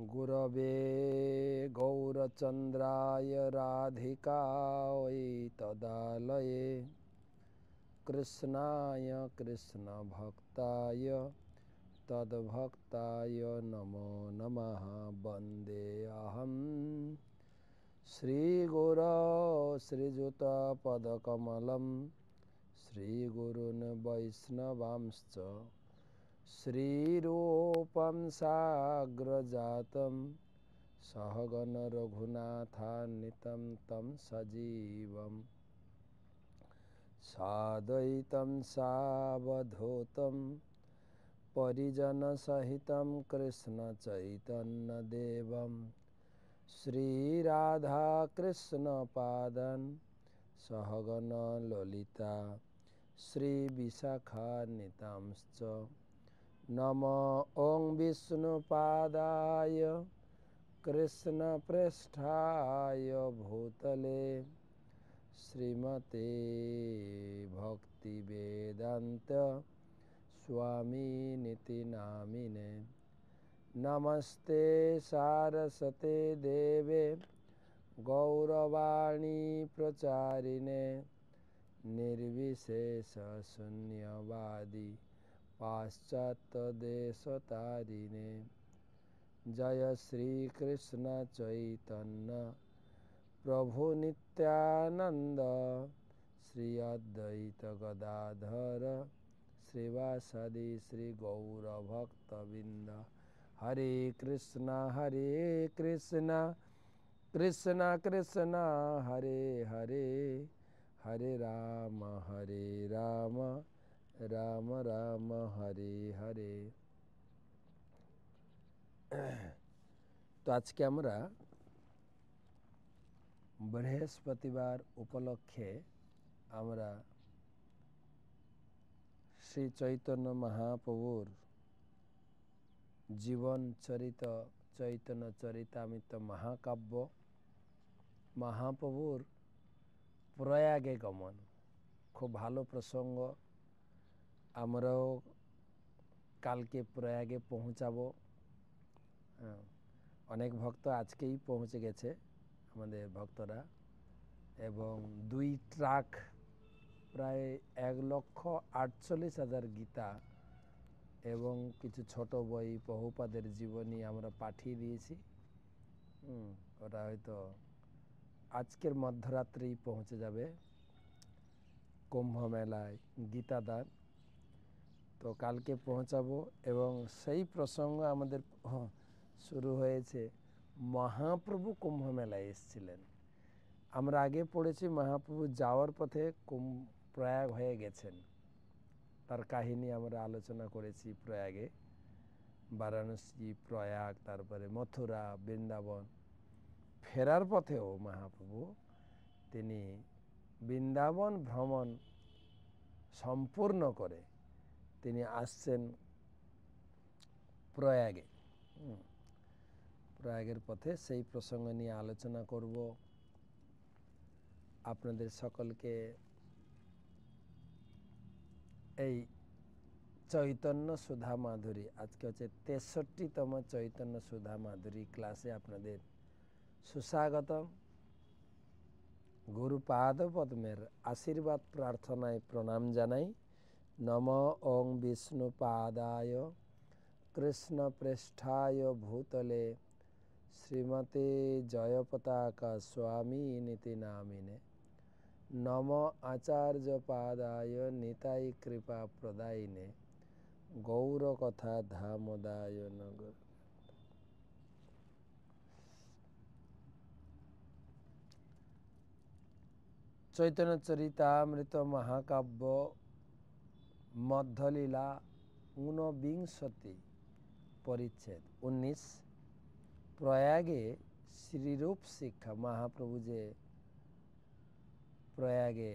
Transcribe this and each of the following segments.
गुरवे गौरचन्द्राय राधिकायै तदालये कृष्णाय कृष्णभक्ताय तद्भक्ताय नमो नमः। वन्देऽहं श्रीगुरो श्रीयुतपदकमलं श्रीगुरून् वैष्णवांश्च श्रीरूपं साग्रजातं सहगण रघुनाथान्वितं तं सजीवं साद्वैतं सावधूतं परिजनसहितं कृष्णचैतन्यदेवं श्रीराधाकृष्णपादान् सहगण ललिता श्रीविशाखान्वितांश्च नमो ॐ विष्णुपादाय कृष्णप्रेष्ठाय भूतले श्रीमते भक्तिवेदान्त स्वामिनिति नामिने। नमस्ते सारस्वते देवे गौरवाणी प्रचारिणे निर्विशेषशून्यवादी पाश्चात्यदेशतारिणे। जय श्री कृष्ण चैतन्य प्रभु नित्यानंद श्री अद्वैत गदाधर श्रीवासदि श्री गौर भक्तबिंद। हरे कृष्णा कृष्णा कृष्णा हरे हरे, हरे राम राम राम हरे हरे। तो आज के আমরা বৃহস্পতিবার উপলক্ষে আমরা শ্রী চৈতন্য মহাপ্রভুর জীবন চরিত চৈতন্য চরিতামৃত মহাকাব্য মহাপ্রভুর প্রয়াগে গমন খুব ভালো প্রসঙ্গ। আমরাও কালকে প্রয়াগে পৌঁছাবো। অনেক ভক্ত আজকেই পৌঁছে গেছে আমাদের ভক্তরা, এবং 2 ট্রাক প্রায় 1,48,000 গীতা এবং কিছু ছোট বই প্রভুপাদের জীবনী আমরা পাঠিয়ে দিয়েছি। ওটা হয়তো আজকের মধ্যরাত্রেই পৌঁছে যাবে কুম্ভ মেলায় গীতাদান। তো কালকে পৌঁছাবো এবং সেই প্রসঙ্গ আমাদের শুরু হয়েছে। মহাপ্রভু কুম্ভ মেলায় এসেছিলেন। আমরা আগে পড়েছি মহাপ্রভু যাওয়ার পথে প্রয়াগ হয়ে গেছেন, তার কাহিনী আমরা আলোচনা করেছি। প্রয়াগে বারাণসী, প্রয়াগ, তারপরে মথুরা, বৃন্দাবন। ফেরার পথেও মহাপ্রভু তিনি বৃন্দাবন ভ্রমণ সম্পূর্ণ করে তিনি আসছেন প্রয়াগে। প্রয়াগের পথে সেই প্রসঙ্গ নিয়ে আলোচনা করব। আপনাদের সকলকে এই চৈতন্য সুধা মাধুরী, আজকে হচ্ছে 63তম চৈতন্য সুধা মাধুরী ক্লাসে আপনাদের সুস্বাগতম। গুরুপাদ পদ্মের আশীর্বাদ প্রার্থনায় প্রণাম জানাই। নমো ওং বিষ্ণুপাদায় কৃষ্ণপ্রেষ্ঠায় ভূতলে শ্রীমতে জয়পতাকা স্বামিনিতি নামিনে। নমো আচার্যপাদায় নিতাই কৃপা প্রদায়িনে গৌরকথা ধামোদায় নগর। চৈতন্য চরিতামৃত মহাকাব্য মধ্যলীলা 49 পরিচ্ছেদ 19। প্রয়াগে শ্রীরূপ শিক্ষা। মহাপ্রভু যে প্রয়াগে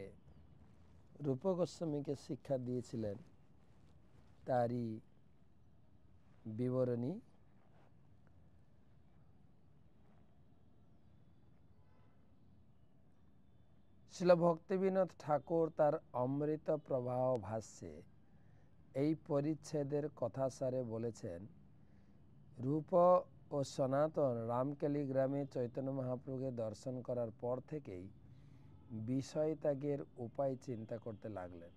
রূপ গোস্বামীকে শিক্ষা দিয়েছিলেন তারই বিবরণী। শিল ভক্তিবিনোদ ঠাকুর তার অমৃত প্রবাহ ভাষ্যে এই পরিচ্ছেদের কথাসারে বলেছেন, রূপ ও সনাতন রামকেলি গ্রামে চৈতন্য মহাপ্রভুকে দর্শন করার পর থেকেই বিষয় ত্যাগের উপায় চিন্তা করতে লাগলেন।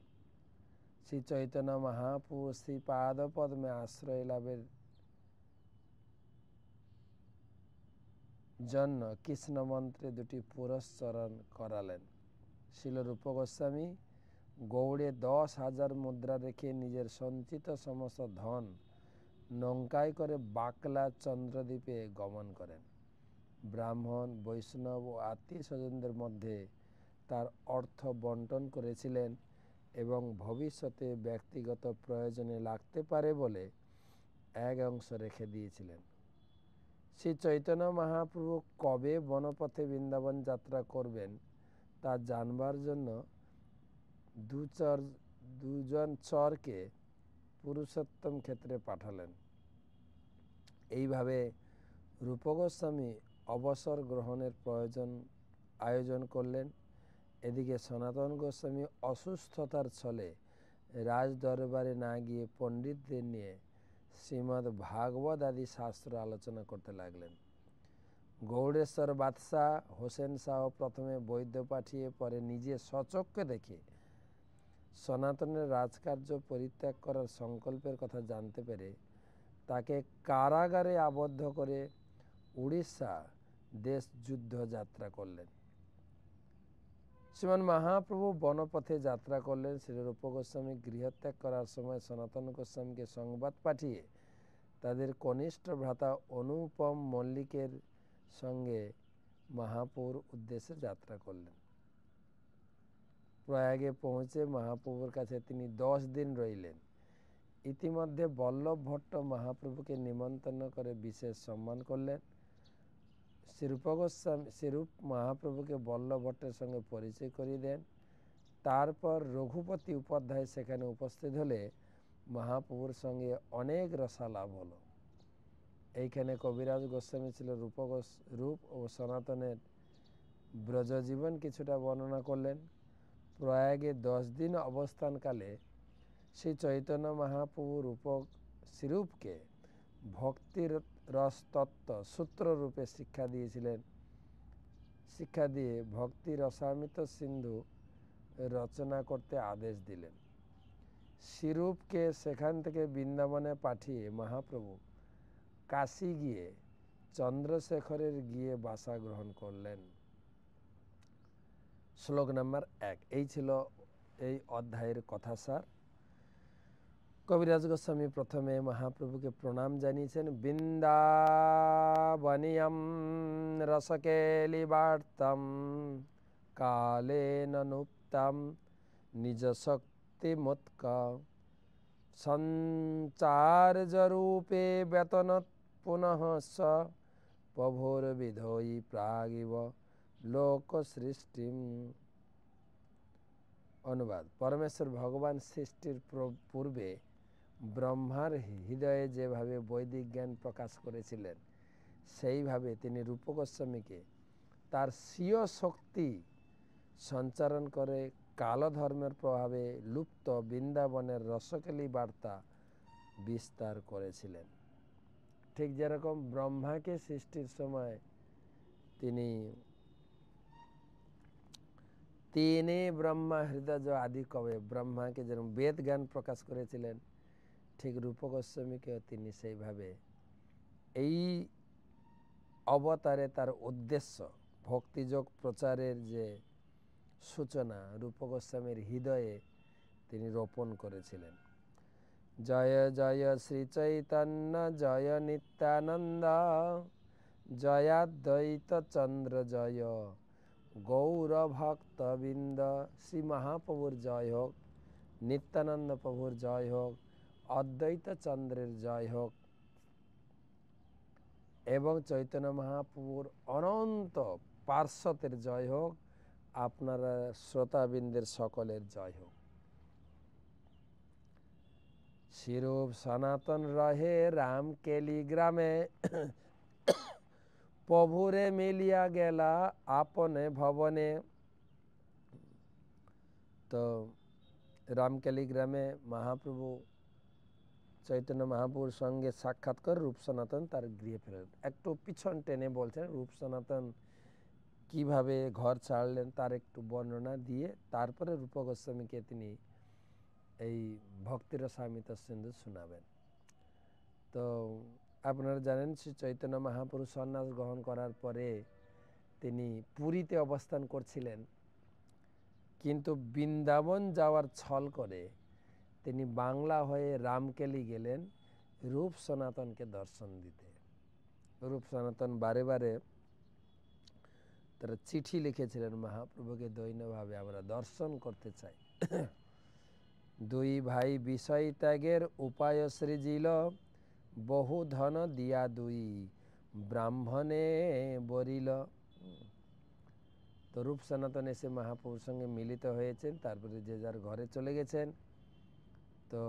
শ্রী চৈতন্য মহাপ্রভু শ্রী পাদপদ্মে আশ্রয় লাভের জন্য কৃষ্ণ মন্ত্রে দুটি পুরস্চরণ করালেন। শিল রূপ গোস্বামী গৌড়ে 10,000 মুদ্রা রেখে নিজের সঞ্চিত সমস্ত ধন নৌকায় করে বাকলা চন্দ্রদ্বীপে গমন করেন। ব্রাহ্মণ, বৈষ্ণব ও আত্মীয় স্বজনদের মধ্যে তার অর্থ বন্টন করেছিলেন এবং ভবিষ্যতে ব্যক্তিগত প্রয়োজনে লাগতে পারে বলে এক অংশ রেখে দিয়েছিলেন। শ্রী চৈতন্য মহাপ্রভু কবে বনপথে বৃন্দাবন যাত্রা করবেন তা জানবার জন্য দুজন চরকে পুরুষোত্তম ক্ষেত্রে পাঠালেন। এইভাবে রূপ গোস্বামী অবসর গ্রহণের আয়োজন করলেন। এদিকে সনাতন গোস্বামী অসুস্থতার ছলে রাজ দরবারে না গিয়ে পণ্ডিতদের নিয়ে শ্রীমদ্ ভাগবত আদি শাস্ত্র আলোচনা করতে লাগলেন। গৌড়েশ্বর বাদশাহ হোসেন শাহ প্রথমে বৈদ্য পাঠিয়ে পরে নিজে স্বচক্ষে দেখে সনাতনের রাজকার্য পরিত্যাগ করার সংকল্পের কথা জানতে পেরে তাকে কারাগারে আবদ্ধ করে উড়িষ্যা দেশ যুদ্ধ যাত্রা করলেন। শ্রীমান মহাপ্রভু বনপথে যাত্রা করলেন। শ্রী রূপ গোস্বামী গৃহত্যাগ করার সময় সনাতন গোস্বামীকে সংবাদ পাঠিয়ে তাদের কনিষ্ঠ ভ্রাতা অনুপম মল্লিকের সঙ্গে মহাপ্রভুর উদ্দেশ্যে যাত্রা করলেন। প্রয়াগে পৌঁছে মহাপ্রভুর কাছে তিনি 10 দিন রইলেন। ইতিমধ্যে বল্লভ ভট্ট মহাপ্রভুকে নিমন্ত্রণ করে বিশেষ সম্মান করলেন। শ্রীরূপ মহাপ্রভুকে বল্লভ ভট্টের সঙ্গে পরিচয় করিয়ে দেন। তারপর রঘুপতি উপাধ্যায় সেখানে উপস্থিত হলে মহাপ্রভুর সঙ্গে অনেক রসালাপ হলো। এইখানে কবিরাজ গোস্বামী ছিল রূপ ও সনাতনের ব্রজজীবন কিছুটা বর্ণনা করলেন। প্রয়াগে 10 দিন অবস্থানকালে শ্রী চৈতন্য মহাপ্রভু শ্রীরূপকে ভক্তির রসতত্ত্ব সূত্র রূপে শিক্ষা দিয়ে ভক্তি রসামৃত সিন্ধু রচনা করতে আদেশ দিলেন। শ্রীরূপকে সেখান থেকে বৃন্দাবনে পাঠিয়ে মহাপ্রভু কাশী গিয়ে চন্দ্রশেখরের গিয়ে বাসা গ্রহণ করলেন। শ্লোক নম্বর 1। এই ছিল এই অধ্যায়ের কথাসার। কবিরাজ গোস্বামী প্রথমে মহাপ্রভুকে প্রণাম জানিয়েছেন। বৃন্দাবনীয়ম রসকেলিবার্তম কালেন নুপ্তম নিজ শক্তিমুৎক সঞ্চার্যরূপে বেতনত পুনঃ স প্রভুর্বিধোয়ী প্রাগিব লোক সৃষ্টিম। অনুবাদ: পরমেশ্বর ভগবান সৃষ্টির পূর্বে ব্রহ্মার হৃদয়ে যেভাবে বৈদিক জ্ঞান প্রকাশ করেছিলেন সেইভাবে তিনি রূপ গোস্বামীকে তার স্বীয় শক্তি সঞ্চারণ করে কালধর্মের প্রভাবে লুপ্ত বৃন্দাবনের রসকেলি বার্তা বিস্তার করেছিলেন। ঠিক যেরকম ব্রহ্মাকে সৃষ্টির সময় তিনি ব্রহ্মা হৃদয় আদি কবে ব্রহ্মাকে যেরকম বেদ জ্ঞান প্রকাশ করেছিলেন, ঠিক রূপ গোস্বামীকেও তিনি সেইভাবে এই অবতারে তার উদ্দেশ্য ভক্তিযোগ প্রচারের যে সূচনা রূপ গোস্বামীর হৃদয়ে তিনি রোপণ করেছিলেন। জয় জয় শ্রী চৈতন্য জয় নিত্যানন্দ জয়াদ্বৈত চন্দ্র জয় গৌর ভক্তবৃন্দ। শ্রী মহাপ্রভুর জয় হোক, নিত্যানন্দ প্রভুর জয় হোক, অদ্বৈত চন্দ্রের জয় হোক এবং চৈতন্য মহাপ্রভুর অনন্ত পার্শ্বদের জয় হোক। আপনারা শ্রোতাবৃন্দের সকলের জয় হোক। শ্রীরূপ সনাতন রহে রামকেলি গ্রামে প্রভুরে মিলিয়া গেলা আপনে ভবনে। তো রামকেলি গ্রামে মহাপ্রভু চৈতন্য মহাপ্রভুর সঙ্গে সাক্ষাৎ করে রূপ সনাতন তার গৃহে ফেরলেন। একটু পিছন টেনে বলছেন রূপ সনাতন কিভাবে ঘর ছাড়লেন তার একটু বর্ণনা দিয়ে তারপরে রূপ গোস্বামীকে তিনি এই ভক্তিরসামৃত সিন্ধু শোনাবেন। তো আপনারা জানেন শ্রী চৈতন্য মহাপ্রভু সন্ন্যাস গ্রহণ করার পরে তিনি পুরীতে অবস্থান করছিলেন, কিন্তু বৃন্দাবন যাওয়ার ছল করে তিনি বাংলা হয়ে রামকেলি গেলেন রূপ সনাতনকে দর্শন দিতে। রূপ সনাতন বারে বারে তারা চিঠি লিখেছিলেন মহাপ্রভুকে দৈন্যভাবে আমরা দর্শন করতে চাই। দুই ভাই বিষয় ত্যাগের উপায় সৃজিল, বহু ধন দিয়া দুই ব্রাহ্মণে বরিল। তো রূপ সনাতন এসে মহাপ্রভুর সঙ্গে মিলিত হয়েছেন, তারপরে যে যার ঘরে চলে গেছেন। তো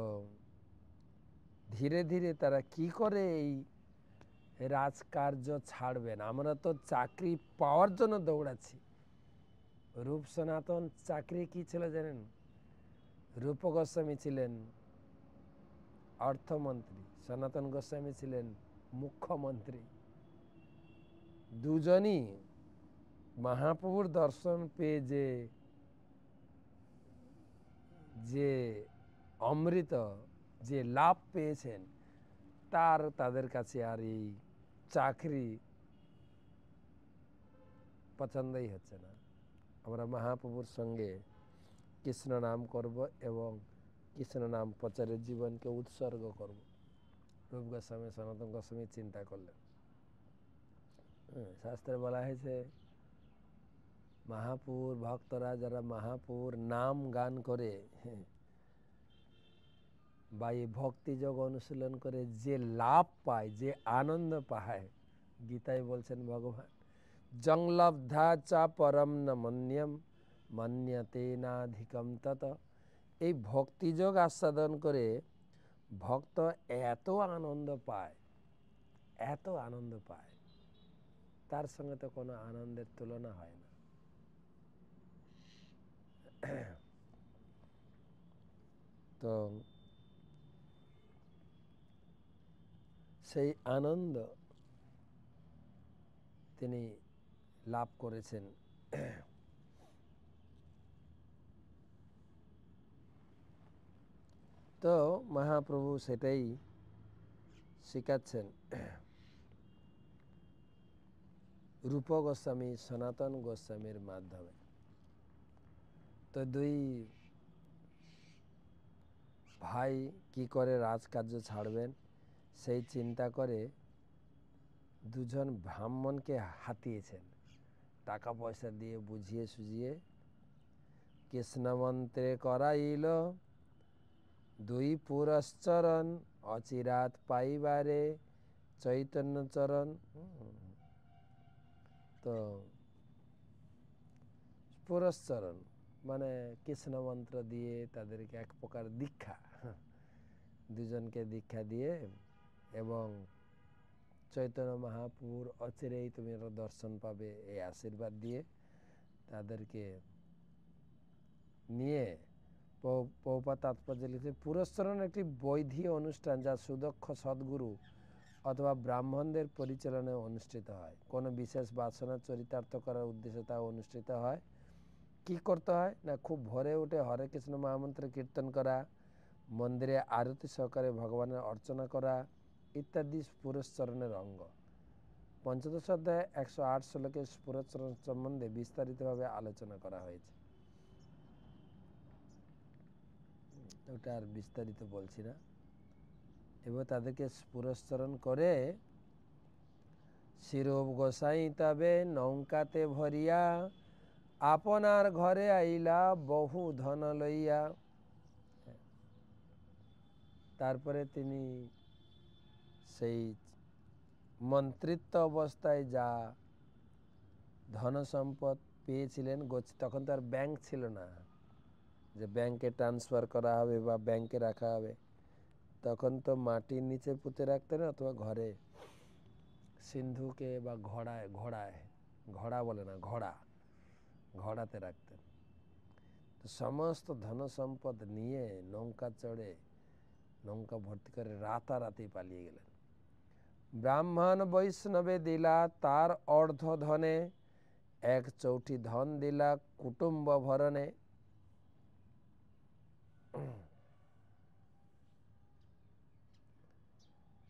ধীরে ধীরে তারা কি করে এই রাজকার্য ছাড়বেন, আমরা তো চাকরি পাওয়ার জন্য দৌড়াচ্ছি। রূপ সনাতন চাকরি কি ছিল জানেন? রূপ গোস্বামী ছিলেন অর্থমন্ত্রী, সনাতন গোস্বামী ছিলেন মুখ্যমন্ত্রী। দুজনই মহাপ্রভুর দর্শন পেয়ে যে অমৃত যে লাভ পেয়েছেন তাদের কাছে আর এই চাকরি পছন্দই হচ্ছে না। আমরা মহাপ্রভুর সঙ্গে কৃষ্ণ নাম করব এবং কৃষ্ণ নাম প্রচারে জীবনকে উৎসর্গ করব। রূপ গোস্বামী সনাতন গোস্বামী চিন্তা করলেন। শাস্ত্রে বলা হয়েছে মহাপ্রভুর ভক্তরা যারা মহাপ্রভুর নাম গান করে বা এই ভক্তিযোগ অনুশীলন করে যে লাভ পায়, যে আনন্দ পায়, গীতায় বলছেন ভগবান জংলব্ধা চা পরম ন মন্যম মন্যতে নাধিকম তত। এই ভক্তিযোগ আস্বাদন করে ভক্ত এত আনন্দ পায়, এত আনন্দ পায়, তার সঙ্গে তো কোনো আনন্দের তুলনা হয় না। তো সেই আনন্দ তিনি লাভ করেছেন। তো মহাপ্রভু সেটাই শেখাচ্ছেন রূপ গোস্বামী সনাতন গোস্বামীর মাধ্যমে। তো দুই ভাই কি করে রাজকার্য ছাড়বেন সেই চিন্তা করে দুজন ব্রাহ্মণকে হাতিয়েছেন, টাকা পয়সা দিয়ে বুঝিয়ে সুঝিয়ে কৃষ্ণমন্ত্রে করাইল দুই পুরশ্চরণ অচিরাত পাইবারে চৈতন্য চরণ। তো পুরশ্চরণ মানে কৃষ্ণ মন্ত্র দিয়ে তাদেরকে এক প্রকার দীক্ষা, দুজনকে দীক্ষা দিয়ে এবং চৈতন্য মহাপ্রভুর অচিরেই তুমি দর্শন পাবে এই আশীর্বাদ দিয়ে তাদেরকে নিয়ে প্রভুপাদ তাৎপর্য লিখছে পুরস্চরণ একটি বৈধী অনুষ্ঠান যা সুদক্ষ সদ্গুরু অথবা ব্রাহ্মণদের পরিচালনায় অনুষ্ঠিত হয়। কোনো বিশেষ বাসনা চরিতার্থ করার উদ্দেশ্যে তা অনুষ্ঠিত হয়। কি করতে হয় না, খুব ভোরে উঠে হরে কৃষ্ণ মহামন্ত্র কীর্তন করা, মন্দিরে আরতি সহকারে ভগবানের অর্চনা করা ইত্যাদি পুরস্চরণের অঙ্গ। পঞ্চদশ অধ্যায়ে 108 শ্লোকে পুরস্চরণ সম্বন্ধে বিস্তারিতভাবে আলোচনা করা হয়েছে। ওটা আর বিস্তারিত বলছি না। এবার তাদেরকে পুরস্চরণ করে শিরূপ গোসাই তবে নৌকাতে ভরিয়া আপনার ঘরে আইলা বহু ধন লইয়া। তারপরে তিনি সেই মন্ত্রিত্ব অবস্থায় যা ধন সম্পদ পেয়েছিলেন, তখন তো আর ব্যাংক ছিল না যে ব্যাংকে ট্রান্সফার করা হবে বা ব্যাংকে রাখা হবে, তখন তো মাটির নিচে পুঁতে রাখতেন অথবা ঘরে সিন্ধুকে বা ঘোড়া বলে না, ঘোড়াতে রাখতেন। তো সমস্ত ধন সম্পদ নিয়ে নৌকা চড়ে নৌকা ভর্তি করে রাতারাতি পালিয়ে গেলেন। ব্রাহ্মণ বৈষ্ণবে দিলা তার অর্ধ ধনে, 1/4 ধন দিলা কুটুম্ব ভরণে।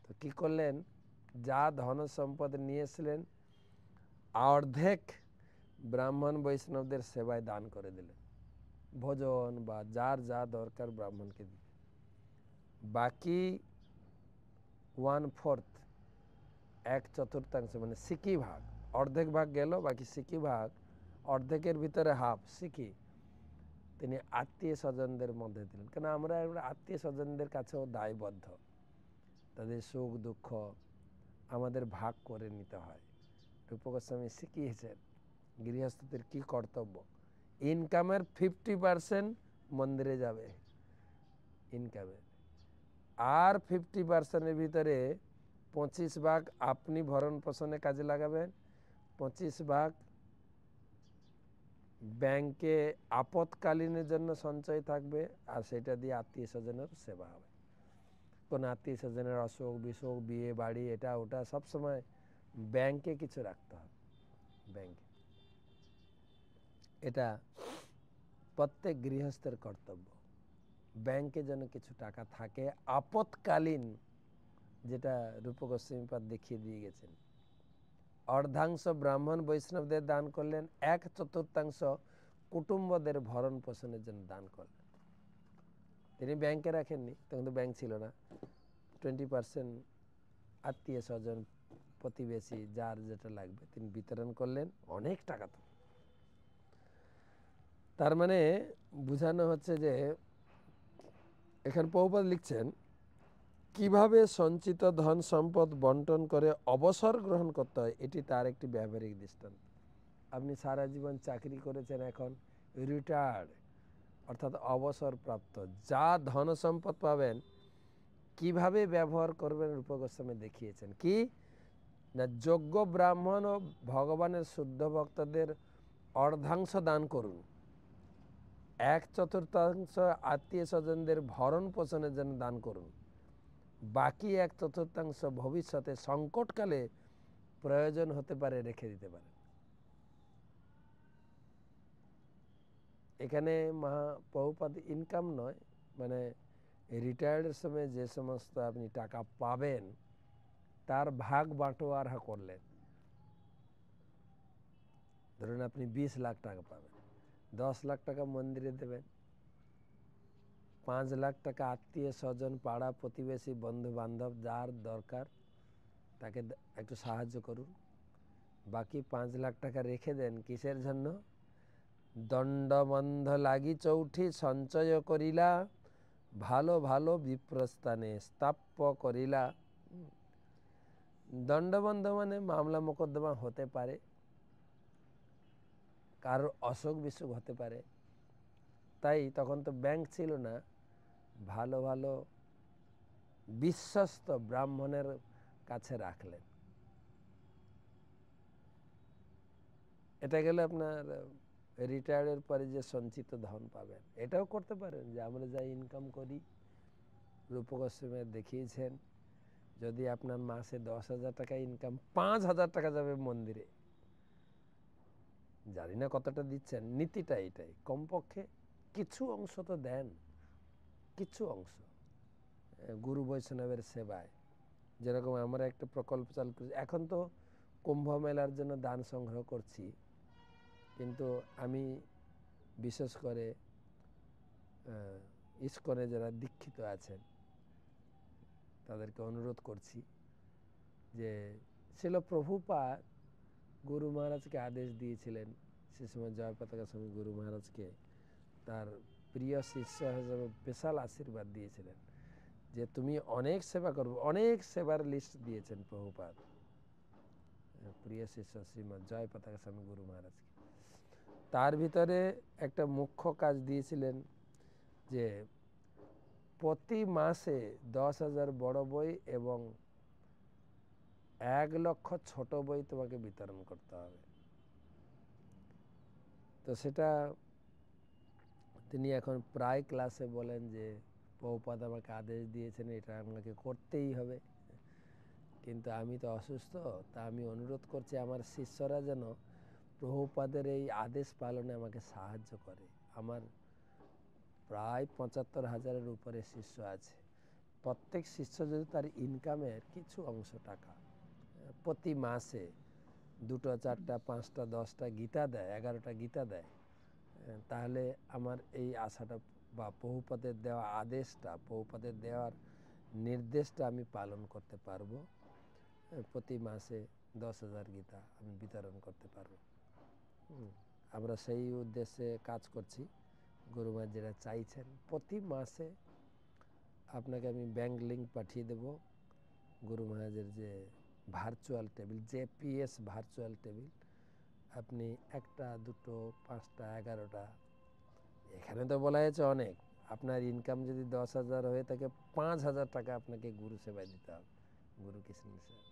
তো কি করলেন, যা ধন সম্পদ নিয়েছিলেন অর্ধেক ব্রাহ্মণ বৈষ্ণবদের সেবায় দান করে দিলেন, ভোজন বা যার যা দরকার ব্রাহ্মণকে দিলেন। বাকি 1/4, 1/4 মানে সিকি ভাগ, অর্ধেক ভাগ গেল, বাকি সিকি ভাগ, অর্ধেকের ভিতরে হাফ সিকি তিনি আত্মীয় স্বজনদের মধ্যে দিলেন। কেন আমরা আত্মীয় স্বজনদের কাছেও দায়বদ্ধ, তাদের সুখ দুঃখ আমাদের ভাগ করে নিতে হয়। রূপ গোস্বামী শিখিয়েছেন গৃহস্থদের কি কর্তব্য। ইনকামের 50% মন্দিরে যাবে ইনকামের, আর 50%-এর ভিতরে 25 ভাগ আপনি ভরণ পোষণে কাজে লাগাবেন, 25 ভাগ ব্যাংকে আপৎকালীনের জন্য সঞ্চয় থাকবে, আর সেটা দিয়ে আত্মীয় স্বজনের সেবা হবে। কোন আত্মীয় স্বজনের অসুখ বিসুখ, বিয়ে বাড়ি, এটা ওটা সবসময় ব্যাংকে কিছু রাখতে হবে। ব্যাংকে এটা প্রত্যেক গৃহস্থের কর্তব্য, ব্যাংকে যেন কিছু টাকা থাকে আপৎকালীন, যেটা রূপ গোস্বামীপাদ দেখিয়ে দিয়ে গেছেন। অর্ধাংশ ব্রাহ্মণ বৈষ্ণবদের দান করলেন, 1/4 কুটুম্বদের ভরণ পোষণের জন্য দান করলেন। তিনি ব্যাংকে রাখেননি, তখন তো ব্যাংক ছিল না। 20% আত্মীয় স্বজন প্রতিবেশী যার যেটা লাগবে তিনি বিতরণ করলেন। অনেক টাকা তো। তার মানে বোঝানো হচ্ছে যে এখানে প্রভুপাদ লিখছেন কিভাবে সঞ্চিত ধন সম্পদ বন্টন করে অবসর গ্রহণ করতে হয়, এটি তার একটি ব্যবহারিক দৃষ্টান্ত। আপনি সারা জীবন চাকরি করেছেন, এখন রিটায়ার্ড অর্থাৎ অবসরপ্রাপ্ত, যা ধন সম্পদ পাবেন কিভাবে ব্যবহার করবেন রূপ গোস্বামী দেখিয়েছেন। কি না, যোগ্য ব্রাহ্মণ ও ভগবানের শুদ্ধ ভক্তদের অর্ধাংশ দান করুন, 1/4 আত্মীয় স্বজনদের ভরণ পোষণের জন্য দান করুন, বাকি 1/4 ভবিষ্যতে সংকটকালে প্রয়োজন হতে পারে রেখে দিতে পারেন। এখানে প্রভুপাদ ইনকাম নয়, মানে রিটায়ার্ডের সময় যে সমস্ত আপনি টাকা পাবেন তার ভাগ বাঁটোয়ারা করলেন। ধরুন আপনি 20 লাখ টাকা পাবেন, 10 লাখ টাকা মন্দিরে দেবেন, 5 লাখ টাকা আত্মীয় স্বজন পাড়া প্রতিবেশী বন্ধু বান্ধব যার দরকার তাকে একটু সাহায্য করুন, বাকি 5 লাখ টাকা রেখে দেন কিসের জন্য, দণ্ডবন্ধ লাগি চৌঠি সঞ্চয় করিলা, ভালো ভালো বিপ্রস্থানে স্থাপ্য করিলা। দণ্ডবন্ধ মানে মামলা মোকদ্দমা হতে পারে, কারোর অসুখ বিসুখ হতে পারে, তাই তখন তো ব্যাংক ছিল না, ভালো ভালো বিশ্বস্ত ব্রাহ্মণের কাছে রাখলেন। এটা গেলে আপনার রিটায়ার্ডের পরে যে সঞ্চিত ধন পাবেন। এটাও করতে পারেন যে আমরা যা ইনকাম করি, রূপ গোস্বামী দেখিয়েছেন যদি আপনার মাসে 10,000 টাকা ইনকাম, 5,000 টাকা যাবে মন্দিরে। জানি না কতটা দিচ্ছেন, নীতিটা এটাই, কমপক্ষে কিছু অংশ তো দেন, কিছু অংশ গুরু বৈষ্ণবের সেবায়। যেরকম আমরা একটা প্রকল্প চালু করেছি, এখন তো কুম্ভ মেলার জন্য দান সংগ্রহ করছি, কিন্তু আমি বিশেষ করে ইস্কনে যারা দীক্ষিত আছেন তাদেরকে অনুরোধ করছি যে ছিল প্রভুপাদ গুরু মহারাজকে আদেশ দিয়েছিলেন, সে সময় জয় পতাকা স্বামী গুরু মহারাজকে তার প্রিয় শিষ্য হিসেবে বিশাল আশীর্বাদ দিয়েছিলেন যে তুমি অনেক সেবা করবে। অনেক সেবার লিস্ট দিয়েছেন প্রভুপাদ প্রিয় শিষ্য শ্রীমৎ জয় পতাকা স্বামী গুরু মহারাজকে। তার ভিতরে একটা মুখ্য কাজ দিয়েছিলেন যে প্রতি মাসে 10,000 বড় বই এবং 1 লক্ষ ছোট বই তোমাকে বিতরণ করতে হবে। তো সেটা তিনি এখন প্রায় ক্লাসে বলেন যে প্রভুপাদ আমাকে আদেশ দিয়েছেন এটা আমাকে করতেই হবে, কিন্তু আমি তো অসুস্থ, তা আমি অনুরোধ করছি আমার শিষ্যরা যেন প্রভুপাদের এই আদেশ পালনে আমাকে সাহায্য করে। আমার প্রায় ৭৫,০০০-এর উপরে শিষ্য আছে। প্রত্যেক শিষ্য যদি তার ইনকামের কিছু অংশ টাকা প্রতি মাসে 2টা 4টা 5টা 10টা গীতা দেয়, 11টা গীতা দেয়, তাহলে আমার এই আশাটা বা প্রভুপাদের দেওয়া আদেশটা, প্রভুপাদের দেওয়ার নির্দেশটা আমি পালন করতে পারবো। প্রতি মাসে 10,000 গীতা আমি বিতরণ করতে পারবো। আমরা সেই উদ্দেশ্যে কাজ করছি। গুরু মহারাজ যেটা চাইছেন, প্রতি মাসে আপনাকে আমি ব্যাংক লিঙ্ক পাঠিয়ে দেব। গুরু মহারাজের যে virtual table, JPS virtual table, আপনি 1টা 2টো 5টা 11টা, এখানে তো বলা হয়েছে অনেক, আপনার ইনকাম যদি 10,000 হয়ে থাকে 5,000 টাকা আপনাকে গুরু সেবায় দিতে হবে, গুরু কৃষ্ণ সেবা।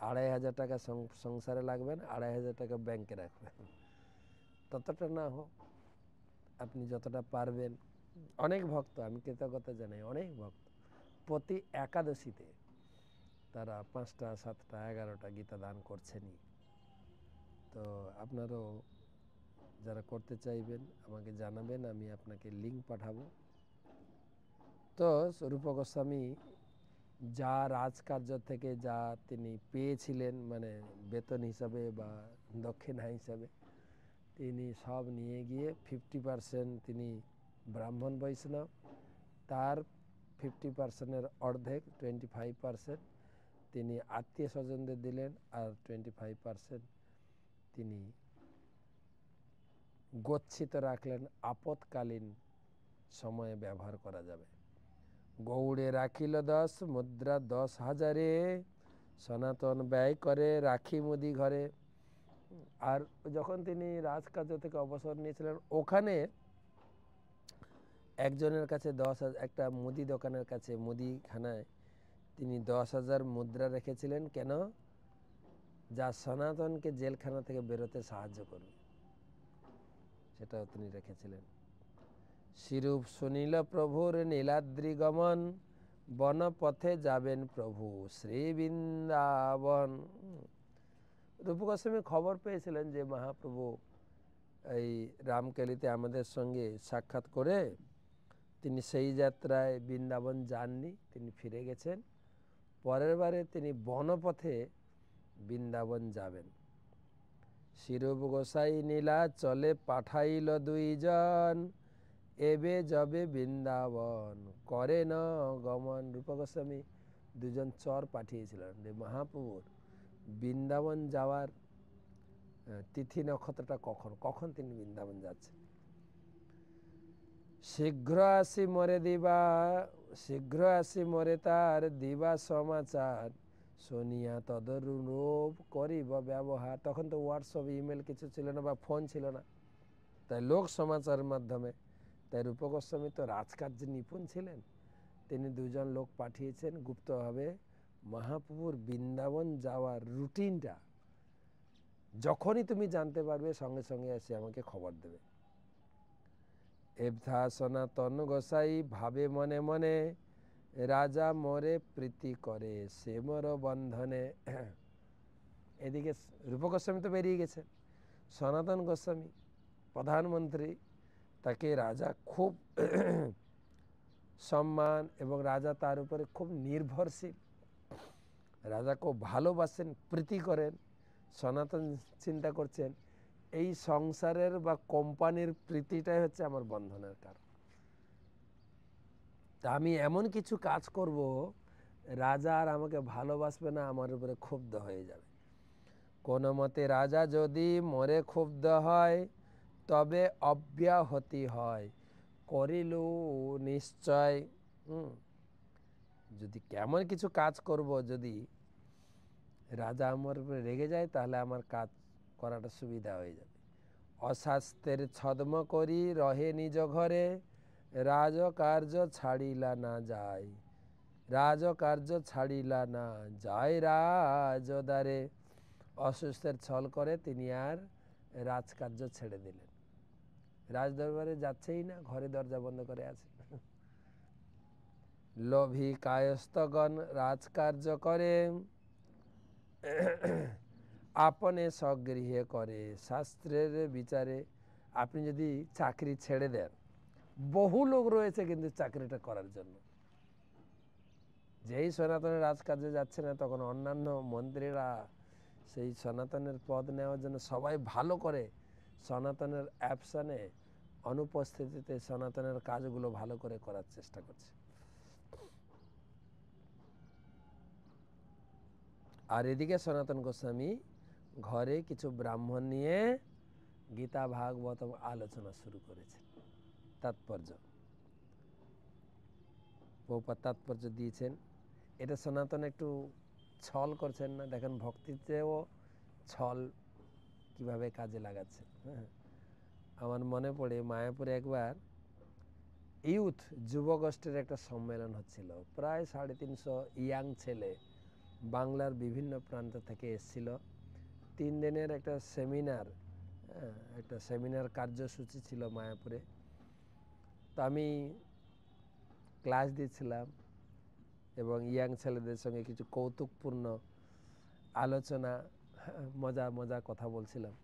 2,500 টাকা সংসারে লাগবেন, 2,500 টাকা ব্যাংকে রাখবেন। ততটা না হোক, আপনি যতটা পারবেন। অনেক ভক্ত, আমি কৃতজ্ঞতা জানাই, অনেক ভক্ত প্রতি একাদশীতে তারা 5টা 7টা 11টা গীতা দান করছেনই। তো আপনারও যারা করতে চাইবেন আমাকে জানাবেন, আমি আপনাকে লিঙ্ক পাঠাবো। তো রূপ গোস্বামী যা রাজকার্য থেকে যা তিনি পেয়েছিলেন, মানে বেতন হিসাবে বা দক্ষিণা হিসাবে, তিনি সব নিয়ে গিয়ে 50% তিনি ব্রাহ্মণ বৈষ্ণব, তার 50%-এর অর্ধেক 25% তিনি আত্মীয় স্বজনদের দিলেন, আর 25% তিনি গচ্ছিত রাখলেন, আপৎকালীন সময়ে ব্যবহার করা যাবে। গৌড়ে রাখিল 10 মুদ্রা 10,000, সনাতন ব্যয় করে রাখি মুদি ঘরে। আর যখন তিনি রাজকার্য থেকে অবসর নিয়েছিলেন, ওখানে একজনের কাছে 10,000, একটা মুদি দোকানের কাছে, মুদিখানায় তিনি 10,000 মুদ্রা রেখেছিলেন। কেন? যা সনাতনকে জেলখানা থেকে বেরোতে সাহায্য করবে, সেটাও তিনি রেখেছিলেন। শিরূপ শুনিল প্রভুর নীলাদ্রি গমন, বনপথে যাবেন প্রভু শ্রী বৃন্দাবন। রূপ গোস্বামী খবর পেয়েছিলেন যে মহাপ্রভু এই রামকেলিতে আমাদের সঙ্গে সাক্ষাৎ করে তিনি সেই যাত্রায় বৃন্দাবন যাননি, তিনি ফিরে গেছেন। পরের বারে তিনি বনপথে বৃন্দাবন যাবেন। শিরূপ গোসাই নীলা চলে পাঠাইল 2 জন, এবে যবে বৃন্দাবন করে ন গমন। রূপ গোস্বামী 2 জন চর পাঠিয়েছিলেন যে মহাপ্রভুর বৃন্দাবন যাওয়ার তিথি নক্ষত্রটা কখন তিনি বৃন্দাবন যাচ্ছেন। শীঘ্র আসি মরে তার দিবা সমাচার, শুনিয়া তদরূপ করিব ব্যবহার। তখন তো হোয়াটসঅ্যাপ ইমেল কিছু ছিল না বা ফোন ছিল না, তাই লোক সমাচারের মাধ্যমে। তাই রূপ গোস্বামী তো রাজকার্যে নিপুণ ছিলেন, তিনি 2 জন লোক পাঠিয়েছেন গুপ্তভাবে মহাপ্রভুর বৃন্দাবন যাওয়ার রুটিনটা যখনই তুমি জানতে পারবে সঙ্গে সঙ্গে এসে আমাকে খবর দেবে। এবথা সনাতন গোসাই ভাবে মনে মনে, রাজা মরে প্রীতি করে সে মোর বন্ধনে। এদিকে রূপ গোস্বামী তো বেরিয়ে গেছেন, সনাতন গোস্বামী প্রধানমন্ত্রী, তাকে রাজা খুব সম্মান, এবং রাজা তার উপরে খুব নির্ভরশীল, রাজা খুব ভালোবাসেন, প্রীতি করেন। সনাতন চিন্তা করছেন এই সংসারের বা কোম্পানির প্রীতিটাই হচ্ছে আমার বন্ধনের কারণ। তা আমি এমন কিছু কাজ করব, রাজা আর আমাকে ভালোবাসবে না, আমার উপরে ক্ষুব্ধ হয়ে যাবে। কোনো মতে রাজা যদি মরে ক্ষুব্ধ হয়, তবে অব্যাহতি হয় করিল নিশ্চয়। যদি কেমন কিছু কাজ করব, যদি রাজা আমার উপরে রেগে যায়, তাহলে আমার কাজ করাটা সুবিধা হয়ে যাবে। অস্বাস্থ্যের ছদ্ম করি রহে নিজ ঘরে, রাজকার্য ছাড়িলা না যায়, রাজকার্য ছাড়িলা না যায় রাজদারে। অসুস্থের ছল করে তিনি আর রাজকার্য ছেড়ে দিলেন, রাজদরবারে যাচ্ছেই না, ঘরে দরজা বন্ধ করে আছে। লোভী কায়স্থগণ রাজকার্য করে, আপনে স্বগৃহে করে শাস্ত্রের বিচারে। আপনি যদি চাকরি ছেড়ে দেন, বহু লোক রয়েছে কিন্তু চাকরিটা করার জন্য। যেই সনাতনের রাজকার্যে যাচ্ছে না, তখন অন্যান্য মন্ত্রীরা সেই সনাতনের পদ নেওয়ার জন্য সবাই ভালো করে সনাতনের অ্যাবসেন্টে, অনুপস্থিতিতে সনাতনের কাজগুলো ভালো করে করার চেষ্টা করছে। আর এদিকে সনাতন গোস্বামী ঘরে কিছু ব্রাহ্মণ নিয়ে গীতা ভাগবত আলোচনা শুরু করেছে। তাৎপর্য, প্রভুপাদ তাৎপর্য দিয়েছেন। এটা সনাতন একটু ছল করছেন না? দেখেন ভক্তিতেও ছল কিভাবে কাজে লাগাচ্ছে। হ্যাঁ, আমার মনে পড়ে মায়াপুরে একবার ইউথ যুবগোষ্ঠীর একটা সম্মেলন হচ্ছিল। প্রায় 350 ইয়াং ছেলে বাংলার বিভিন্ন প্রান্ত থেকে এসেছিল। 3 দিনের একটা সেমিনার কার্যসূচি ছিল মায়াপুরে। তো আমি ক্লাস দিচ্ছিলাম এবং ইয়াং ছেলেদের সঙ্গে কিছু কৌতুকপূর্ণ আলোচনা, মজা মজা কথা বলছিলাম।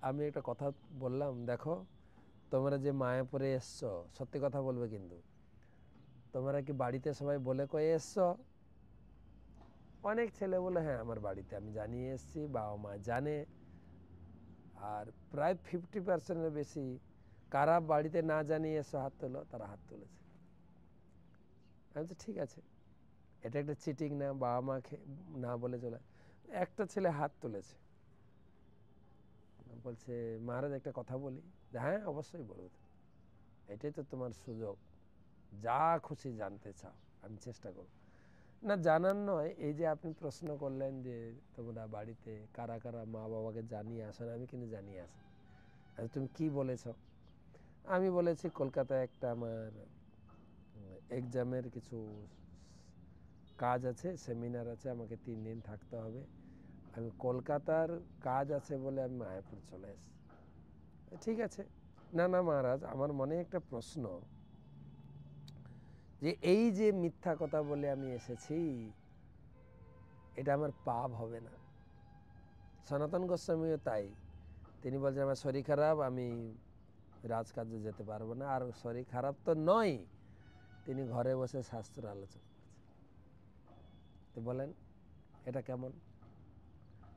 আমি একটা কথা বললাম, দেখো তোমরা যে মায়াপুরে এসছো, সত্যি কথা বলবে কিন্তু, তোমরা কি বাড়িতে সবাই বলে কয়ে এসছো? অনেক ছেলে বলে হ্যাঁ আমার বাড়িতে আমি জানিয়ে এসছি, বাবা মা জানে। আর প্রায় 50%-এর বেশি কারা বাড়িতে না জানিয়ে এসছো হাত তোলো, তারা হাত তুলেছে। আমি তো ঠিক আছে, এটা একটা চিটিং না? বাবা মাকে না বলে চলে। একটা ছেলে হাত তুলেছে, বলছে মহারাজ একটা কথা বলি। হ্যাঁ অবশ্যই বলবো, এটাই তো তোমার সুযোগ, যা খুশি জানতে চাও আমি চেষ্টা করব। না জানার নয়, এই যে আপনি প্রশ্ন করলেন যে তোমরা বাড়িতে কারা কারা মা বাবাকে জানিয়ে আসেন, আমি কিন্তু জানিয়ে আসি। আচ্ছা তুমি কি বলেছ? আমি বলেছি কলকাতায় একটা আমার এক্সামের কিছু কাজ আছে, সেমিনার আছে, আমাকে 3 দিন থাকতে হবে। আমি কলকাতার কাজ আছে বলে আমি মায়াপুর চলে এসেছি। ঠিক আছে। না না মহারাজ, আমার মনে একটা প্রশ্ন, যে এই যে মিথ্যা কথা বলে আমি এসেছি, এটা আমার পাপ হবে না? সনাতন গোস্বামীও তাই, তিনি বলছেন আমার শরীর খারাপ, আমি রাজকার্যে যেতে পারবো না। আর শরীর খারাপ তো নয়, তিনি ঘরে বসে শাস্ত্র আলোচনা করছেন। তো বলেন এটা কেমন?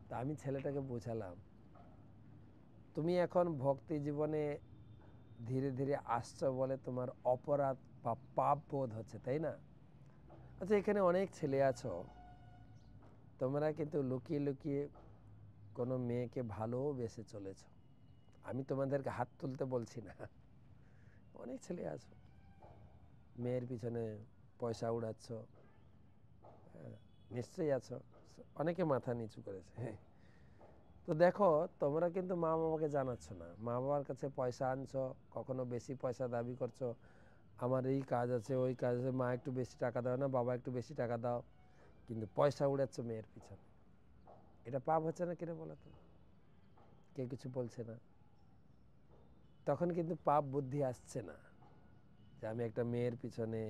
তা আমি ছেলেটাকে বোঝালাম, তুমি এখন ভক্তি জীবনে ধীরে ধীরে আসছো বলে তোমার অপরাধ বা পাপ বোধ হচ্ছে, তাই না? আচ্ছা এখানে অনেক ছেলে আছো, তোমরা কিন্তু লুকিয়ে লুকিয়ে কোনো মেয়েকে ভালোবেসে চলেছ। আমি তোমাদেরকে হাত তুলতে বলছি না। অনেক ছেলে আছো, মেয়ের পিছনে পয়সা উড়াচ্ছ, নিশ্চয়ই আছো, অনেকে মাথা নিচু করেছে। তো দেখো তোমরা কিন্তু মা বাবাকে জানাচ্ছ না, মা বাবার কাছে পয়সা আনছো, কখনো বেশি পয়সা দাবি করছো, আমার এই কাজ আছে ওই কাজ আছে, মা একটু বেশি টাকা দাও না, বাবা একটু বেশি টাকা দাও, কিন্তু পয়সা উড়াচ্ছ মেয়ের পিছনে। এটা পাপ হচ্ছে না কিনা বলো তো? কেউ কিছু বলছে না। তখন কিন্তু পাপ বুদ্ধি আসছে না যে আমি একটা মেয়ের পিছনে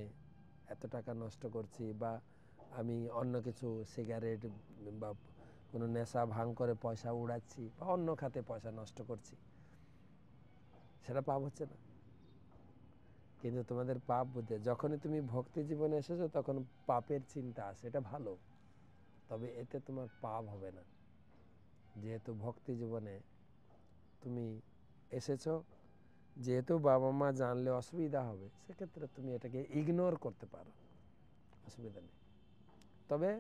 এত টাকা নষ্ট করছি, বা আমি অন্য কিছু সিগারেট বা কোনো নেশা ভাঙ করে পয়সা উড়াচ্ছি, বা অন্য খাতে পয়সা নষ্ট করছি, সেটা পাপ হচ্ছে না? কিন্তু তোমাদের পাপ বুদ্ধি, যখনই তুমি ভক্তি জীবনে এসেছো তখন পাপের চিন্তা আসে, এটা ভালো, তবে এতে তোমার পাপ হবে না। যেহেতু ভক্তি জীবনে তুমি এসেছো, যেহেতু বাবা মা জানলে অসুবিধা হবে, সেক্ষেত্রে তুমি এটাকে ইগনোর করতে পারো, অসুবিধা নেই। তবে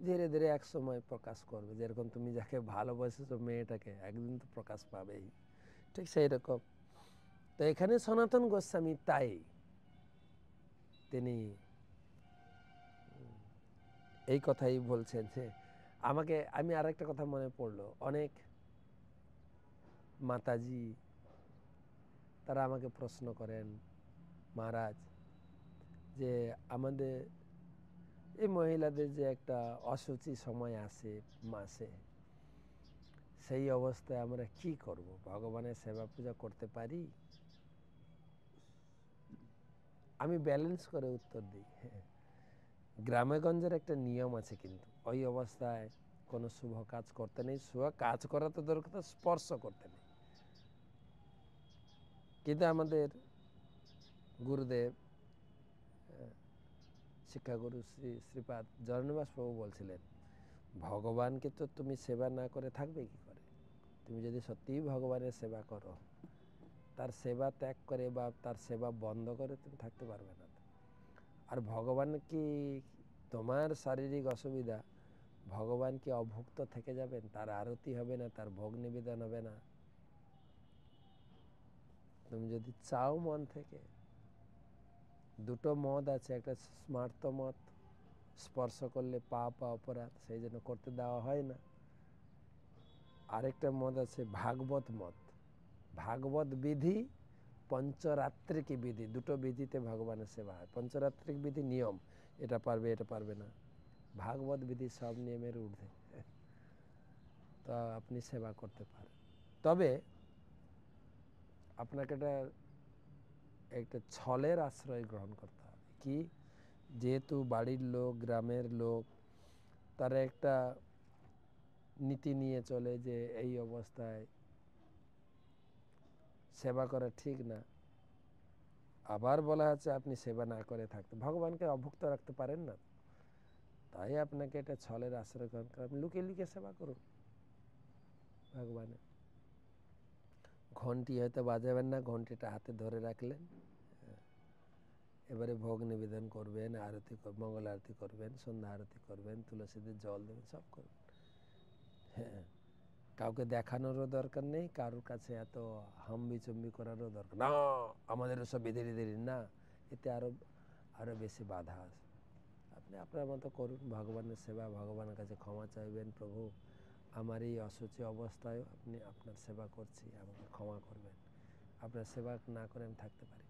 ধীরে ধীরে এক সময় প্রকাশ করবে, যেরকম তুমি যাকে ভালোবাসেছো মেয়েটাকে, একদিন তো প্রকাশ পাবেই, ঠিক সেই রকম। তো এখানে সনাতন গোস্বামী তাই তিনি এই কথাই বলছেন যে আমি আর একটা কথা মনে পড়লো, অনেক মাতাজি তারা আমাকে প্রশ্ন করেন, মহারাজ যে আমাদের এই মহিলাদের যে একটা অসুচি সময় আসে মাসে, সেই অবস্থায় আমরা কি করব? ভগবানের সেবা পূজা করতে পারি? আমি ব্যালেন্স করে উত্তর দিই। গ্রামে গঞ্জের একটা নিয়ম আছে, কিন্তু ওই অবস্থায় কোনো শুভ কাজ করতে নেই। শুভ কাজ করা তো দরকার, স্পর্শ করতে নেই। কিন্তু আমাদের গুরুদেব শিক্ষাগুরু শ্রী শ্রীপাদ জগন্নিবাস প্রভু বলছিলেন, ভগবানকে তো তুমি সেবা না করে থাকবে কি করে? তুমি যদি সত্যিই ভগবানের সেবা করো, তার সেবা ত্যাগ করে বা তার সেবা বন্ধ করে তুমি থাকতে পারবে না। আর ভগবান কি তোমার শারীরিক অসুবিধা, ভগবান কি অভুক্ত থেকে যাবেন? তার আরতি হবে না, তার ভোগ নিবেদন হবে না? তুমি যদি চাও মন থেকে, দুটো মত আছে, একটা স্মার্ত মত, স্পর্শ করলে পাপ বা অপরাধ, সেই জন্য করতে দেওয়া হয় না। আরেকটা মত আছে ভাগবত মত। ভাগবত বিধি, পঞ্চরাত্রিক বিধি, দুটো বিধিতে ভগবানের সেবা হয়। পঞ্চরাত্রিক বিধি নিয়ম, এটা পারবে এটা পারবে না। ভাগবত বিধি সব নিয়মের ঊর্ধ্বে, তো আপনি সেবা করতে পারেন। তবে আপনাকে একটা ছলের আশ্রয় গ্রহণ করতে হবে। কি? যেহেতু বাড়ির লোক, গ্রামের লোক, তারা একটা নীতি নিয়ে চলে যে এই অবস্থায় সেবা করা ঠিক না। আবার বলা আছে আপনি সেবা না করে থাকতে, ভগবানকে অভুক্ত রাখতে পারেন না। তাই আপনাকে এটা ছলের আশ্রয় গ্রহণ করে আপনি লুকিয়ে লুকিয়ে সেবা করুন ভগবানের। ঘন্টি হয়তো বাজাবেন না, ঘন্টিটা হাতে ধরে রাখলেন, এবারে ভোগ নিবেদন করবেন, আরতি মঙ্গল আরতি করবেন, সন্ধ্যা আরতি করবেন, তুলসীদের জল দেবেন, সব করবেন। হ্যাঁ, কাউকে দেখানোরও দরকার নেই, কারোর কাছে এত হাম্বিচম্বি করারও দরকার না, আমাদের সব বিধি না, এতে আরো বেশি বাধা আছে। আপনি আপনার মতো করুন ভগবানের সেবা, ভগবানের কাছে ক্ষমা চাইবেন, প্রভু আমার এই অসুচি অবস্থায় আপনি আপনার সেবা করছি, আমাকে ক্ষমা করবেন। আপনার সেবা না করে আমি থাকতে পারি?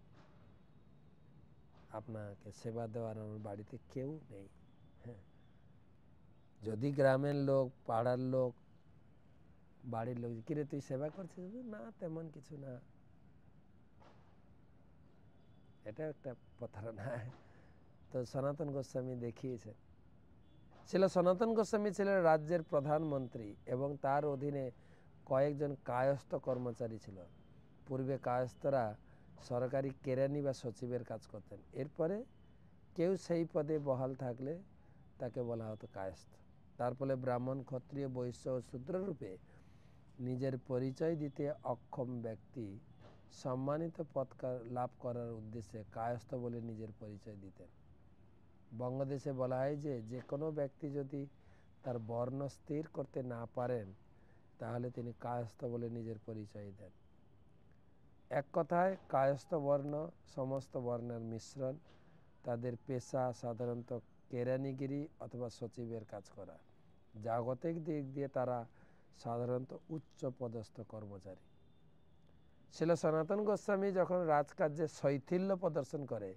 আপনাকে সেবা দেওয়ার আমার বাড়িতে কেউ নেই। হ্যাঁ, যদি গ্রামের লোক, পাড়ার লোক, বাড়ির লোক, কিরে তুই সেবা করছিস? না, তেমন কিছু না, এটা একটা প্রতারণা। তো সনাতন গোস্বামী দেখিয়েছেন। সনাতন গোস্বামী ছিলেন রাজ্যের প্রধানমন্ত্রী এবং তার অধীনে কয়েকজন কায়স্থ কর্মচারী ছিল। পূর্বে কায়স্থরা সরকারি কেরানি বা সচিবের কাজ করতেন। এরপরে কেউ সেই পদে বহাল থাকলে তাকে বলা হতো কায়স্থ। তার ফলে ব্রাহ্মণ, ক্ষত্রিয়, বৈশ্য ও শূদ্ররূপে নিজের পরিচয় দিতে অক্ষম ব্যক্তি সম্মানিত পদ লাভ করার উদ্দেশ্যে কায়স্থ বলে নিজের পরিচয় দিতেন। বঙ্গদেশে বলা হয় যে কোনো ব্যক্তি যদি তার বর্ণ স্থির করতে না পারেন, তাহলে তিনি কায়স্থ বলে নিজের পরিচয় দেন। এক কথায় কায়স্থ বর্ণ সমস্ত বর্ণের মিশ্রণ। তাদের পেশা সাধারণত কেরানিগিরি অথবা সচিবের কাজ করা। জাগতিক দিক দিয়ে তারা সাধারণত উচ্চ পদস্থ কর্মচারী। ছিল সনাতন গোস্বামী যখন রাজকার্যে শৈথিল্য প্রদর্শন করে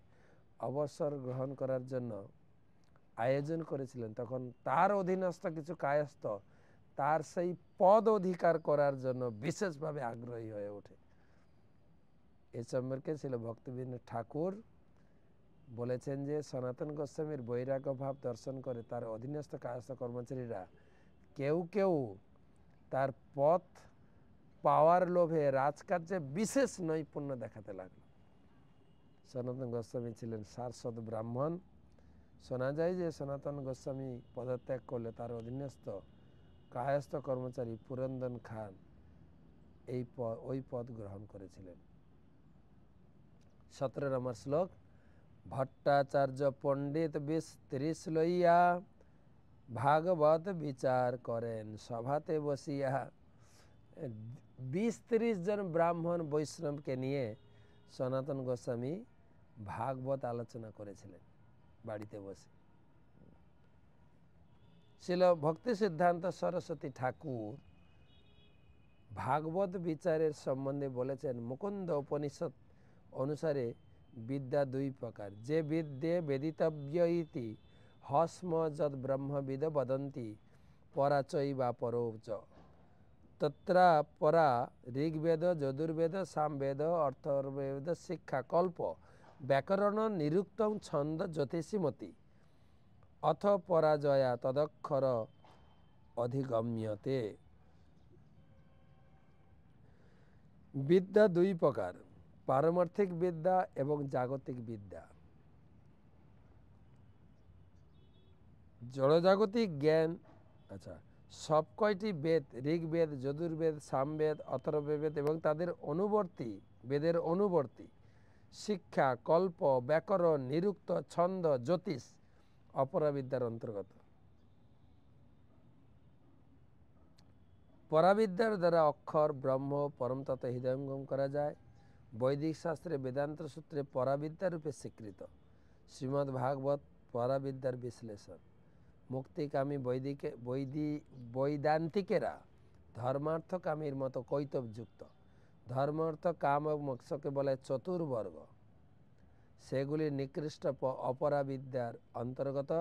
অবসর গ্রহণ করার জন্য আয়োজন করেছিলেন, তখন তার অধীনস্থ কিছু কায়স্থ তার সেই পদ অধিকার করার জন্য বিশেষভাবে আগ্রহী হয়ে ওঠে। এ সম্পর্কে ছিল ভক্তিবিনোদ ঠাকুর বলেছেন যে সনাতন গোস্বামীর বৈরাগ্য ভাব দর্শন করে তার অধীনস্থ কায়স্থ কর্মচারীরা কেউ কেউ তার পথ পাওয়ার লোভে রাজকার্যে বিশেষ নৈপুণ্য দেখাতে লাগলো। সনাতন গোস্বামী ছিলেন সারস্বত ব্রাহ্মণ। শোনা যায় যে সনাতন গোস্বামী পদত্যাগ করলে তার অধীনস্থ কায়স্থ কর্মচারী পুরন্দর খান ওই পদ গ্রহণ করেছিলেন। 17 নম্বর শ্লোক। ভট্টাচার্য পণ্ডিত 20-30 লইয়া ভাগবত বিচার করেন সভাতে বসিয়া। 20-30 জন ব্রাহ্মণ বৈষ্ণবকে নিয়ে সনাতন গোস্বামী ভাগবত আলোচনা করেছিলেন বাড়িতে বসে। ছিল ভক্তি সিদ্ধান্ত সরস্বতী ঠাকুর ভাগবত বিচারের সম্বন্ধে বলেছেন, মুকুন্দ উপনিষদ অনুসারে বিদ্যা দুই প্রকার। যে বিদ্যে বেদিতব্য ইতি হস্ম যদ ব্রহ্মবিদ বদন্তি পরাচৈ বা পরৌচ তত্রা পরা ঋগ্বেদ, যজুর্বেদ, সামবেদ, অথর্ববেদ শিক্ষা কল্প ব্যাকরণ নিরুক্তং ছন্দ জ্যোতিষীমতি অথ পরাজয়া তদক্ষর অধিগম্যতে। বিদ্যা দুই প্রকার, পারমার্থিক বিদ্যা এবং জাগতিক বিদ্যা। জড়জাগতিক জ্ঞান সব কয়টি বেদ, ঋগ্বেদ, যজুর্বেদ, সামবেদ, অথর্ববেদ এবং তাদের অনুবর্তী বেদের অনুবর্তী শিক্ষা, কল্প, ব্যাকরণ, নিরুক্ত, ছন্দ, জ্যোতিষ অপরাবিদ্যার অন্তর্গত। পরাবিদ্যার দ্বারা অক্ষর, ব্রহ্ম, পরমতত্ত্ব হৃদয়ঙ্গম করা যায়। বৈদিক শাস্ত্রে বেদান্ত সূত্রে পরাবিদ্যা রূপে স্বীকৃত। শ্রীমদ্ ভাগবত পরাবিদ্যার বিশ্লেষণ। মুক্তিকামী বৈদান্তিকেরা ধর্মার্থকামীর মতো কৈতবযুক্ত। ধর্ম, অর্থ, কাম এবং মোক্ষকে বলে চতুর্বর্গ। সেগুলি নিকৃষ্ট অপরাবিদ্যার অন্তর্গত।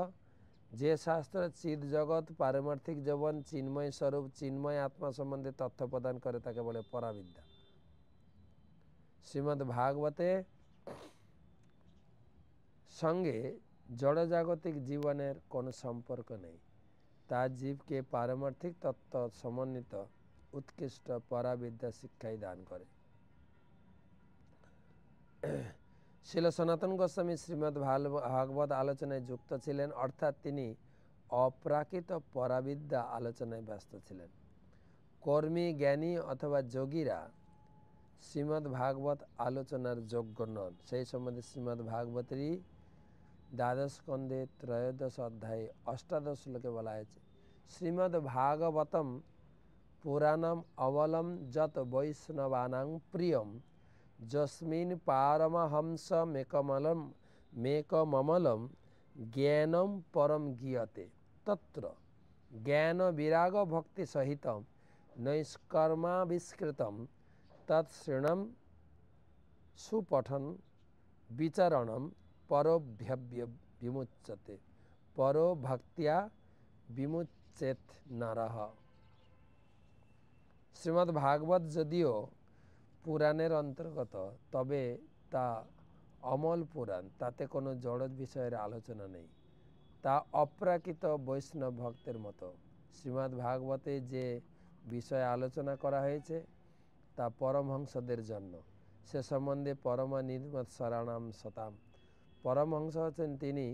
যে শাস্ত্র চিৎ জগৎ, পারমার্থিক জীবন, চিন্ময় স্বরূপ, চিন্ময় আত্মা সম্বন্ধে তথ্য প্রদান করে তাকে বলে পরাবিদ্যা। শ্রীমদ্ ভাগবতে সঙ্গে জড়জাগতিক জীবনের কোনো সম্পর্ক নেই। তা জীবকে পারমার্থিক তত্ত্ব সমন্বিত উৎকৃষ্ট পরাবিদ্যা শিক্ষাই দান করে। শিল সনাতন গোস্বামী শ্রীমদ্ ভাগবত আলোচনায় যুক্ত ছিলেন, অর্থাৎ তিনি অপ্রাকৃত পরাবিদ্যা আলোচনায় ব্যস্ত ছিলেন। কর্মী, জ্ঞানী অথবা যোগীরা শ্রীমদ্ ভাগবত আলোচনার যোগ্য নন। সেই সম্বন্ধে শ্রীমদ্ ভাগবতেরই দ্বাদশ স্কন্ধে 13 অধ্যায়ে 18 শ্লোকে বলা হয়েছে, শ্রীমদ্ ভাগবতম পুরাণম অবলম যত বৈষ্ণবানাং প্রিয়ম যস্মিন পারমহংস মেকমমলম জ্ঞানম পরম গীয়তে তত্র জ্ঞান বিরাগ ভক্তি সহিতম নৈষ্কর্মাবিষ্কৃতম তৎশ্রীণম সুপঠন বিচারণম পরোভ্যব্য বিমুচ্যতে পরো ভক্তিয়া বিমুচ্যেত নরঃ। শ্রীমদ্ ভাগবত যদিও পুরাণের অন্তর্গত, তবে তা অমল পুরাণ। তাতে কোনো জড় বিষয়ের আলোচনা নেই। তা অপ্রাকৃত বৈষ্ণব ভক্তের মতো। শ্রীমদ্ ভাগবতে যে বিষয়ে আলোচনা করা হয়েছে তা পরমহংসদের জন্য। সে সম্বন্ধে পরমা নির্মত শরণাম সতাম। পরমহংস হচ্ছেন তিনি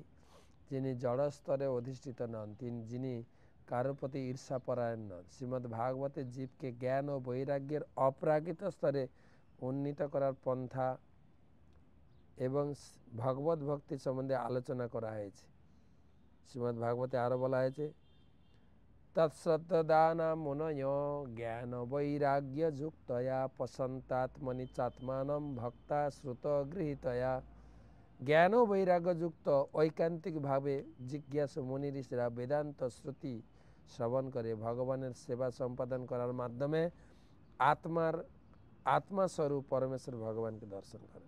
যিনি জড়স্তরে অধিষ্ঠিত নন, যিনি কারোর প্রতি ঈর্ষাপরায়ণ নন। শ্রীমদ্ ভাগবতে জীবকে জ্ঞান ও বৈরাগ্যের অপ্রাকৃত স্তরে উন্নীত করার পন্থা এবং ভগবত ভক্তি সম্বন্ধে আলোচনা করা হয়েছে। শ্রীমদ্ ভাগবতে আরও বলা হয়েছে, তৎশ্রদ্ধানা মুনয় জ্ঞান বৈরাগ্য যুক্তয়া পসন্তাত্মনি চাত্মানম ভক্তা শ্রুত গৃহীতয়া। জ্ঞান ও বৈরাগ্যযুক্ত ঐকান্তিকভাবে জিজ্ঞাসু মুনি ঋষিরা বেদান্ত শ্রুতি শ্রবণ করে ভগবানের সেবা সম্পাদন করার মাধ্যমে আত্মাস্বরূপ পরমেশ্বর ভগবানকে দর্শন করে।